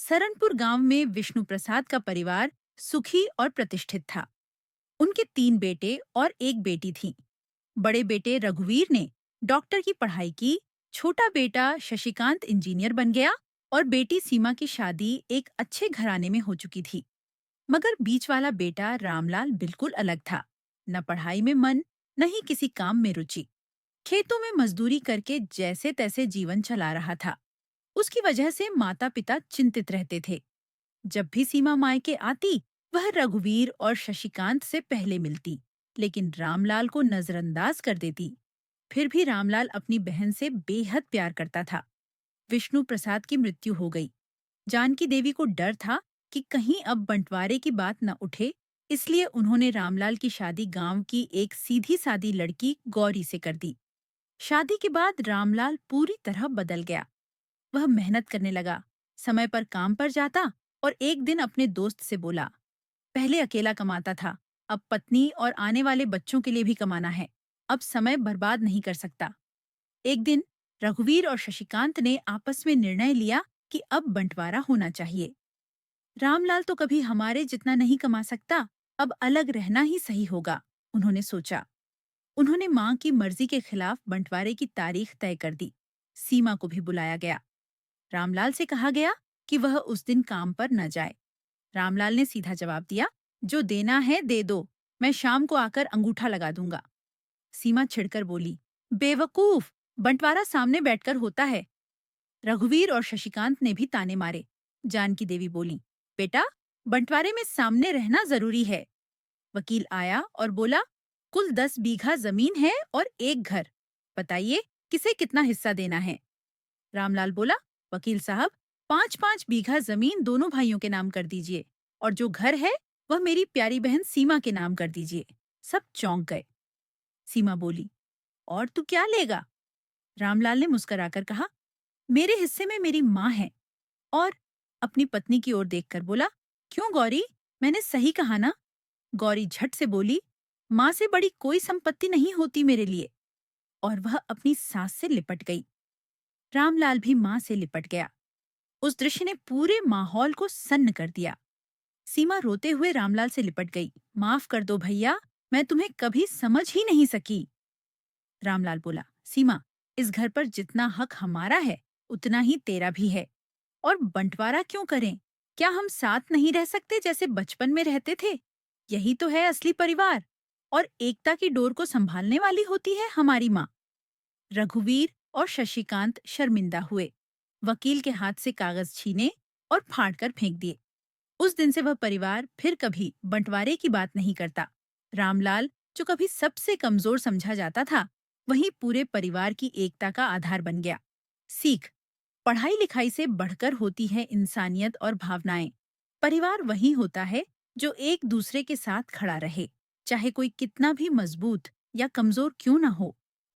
सरनपुर गांव में विष्णु प्रसाद का परिवार सुखी और प्रतिष्ठित था। उनके 3 बेटे और एक बेटी थी। बड़े बेटे रघुवीर ने डॉक्टर की पढ़ाई की, छोटा बेटा शशिकांत इंजीनियर बन गया और बेटी सीमा की शादी एक अच्छे घराने में हो चुकी थी। मगर बीच वाला बेटा रामलाल बिल्कुल अलग था। न पढ़ाई में मन, न ही किसी काम में रुचि। खेतों में मजदूरी करके जैसे तैसे जीवन चला रहा था। उसकी वजह से माता पिता चिंतित रहते थे। जब भी सीमा मायके आती, वह रघुवीर और शशिकांत से पहले मिलती, लेकिन रामलाल को नजरअंदाज कर देती। फिर भी रामलाल अपनी बहन से बेहद प्यार करता था। विष्णु प्रसाद की मृत्यु हो गई। जानकी देवी को डर था कि कहीं अब बंटवारे की बात न उठे, इसलिए उन्होंने रामलाल की शादी गांव की एक सीधी सादी लड़की गौरी से कर दी। शादी के बाद रामलाल पूरी तरह बदल गया। वह मेहनत करने लगा, समय पर काम पर जाता और एक दिन अपने दोस्त से बोला, पहले अकेला कमाता था, अब पत्नी और आने वाले बच्चों के लिए भी कमाना है। अब समय बर्बाद नहीं कर सकता। एक दिन रघुवीर और शशिकांत ने आपस में निर्णय लिया कि अब बंटवारा होना चाहिए। रामलाल तो कभी हमारे जितना नहीं कमा सकता, अब अलग रहना ही सही होगा, उन्होंने सोचा। उन्होंने मां की मर्जी के खिलाफ बंटवारे की तारीख तय कर दी। सीमा को भी बुलाया गया। रामलाल से कहा गया कि वह उस दिन काम पर न जाए। रामलाल ने सीधा जवाब दिया, जो देना है दे दो, मैं शाम को आकर अंगूठा लगा दूंगा। सीमा छिड़कर बोली, बेवकूफ, बंटवारा सामने बैठकर होता है। रघुवीर और शशिकांत ने भी ताने मारे। जानकी देवी बोली, बेटा, बंटवारे में सामने रहना जरूरी है। वकील आया और बोला, कुल 10 बीघा जमीन है और एक घर। बताइए, किसे कितना हिस्सा देना है? रामलाल बोला, वकील साहब, 5-5 बीघा जमीन दोनों भाइयों के नाम कर दीजिए और जो घर है वह मेरी प्यारी बहन सीमा के नाम कर दीजिए। सब चौंक गए। सीमा बोली, और तू क्या लेगा? रामलाल ने मुस्कुराकर कहा, मेरे हिस्से में मेरी माँ है। और अपनी पत्नी की ओर देखकर बोला, क्यों गौरी, मैंने सही कहा ना? गौरी झट से बोली, माँ से बड़ी कोई संपत्ति नहीं होती मेरे लिए। और वह अपनी सास से लिपट गई। रामलाल भी माँ से लिपट गया। उस दृश्य ने पूरे माहौल को सन्न कर दिया। सीमा रोते हुए रामलाल से लिपट गई। माफ कर दो भैया, मैं तुम्हें कभी समझ ही नहीं सकी। रामलाल बोला, सीमा, इस घर पर जितना हक हमारा है उतना ही तेरा भी है। और बंटवारा क्यों करें? क्या हम साथ नहीं रह सकते जैसे बचपन में रहते थे? यही तो है असली परिवार। और एकता की डोर को संभालने वाली होती है हमारी माँ। रघुवीर और शशिकांत शर्मिंदा हुए। वकील के हाथ से कागज छीने और फाड़कर फेंक दिए। उस दिन से वह परिवार फिर कभी बंटवारे की बात नहीं करता। रामलाल, जो कभी सबसे कमजोर समझा जाता था, वही पूरे परिवार की एकता का आधार बन गया। सीख, पढ़ाई लिखाई से बढ़कर होती है इंसानियत और भावनाएं। परिवार वही होता है जो एक दूसरे के साथ खड़ा रहे, चाहे कोई कितना भी मजबूत या कमजोर क्यों ना हो।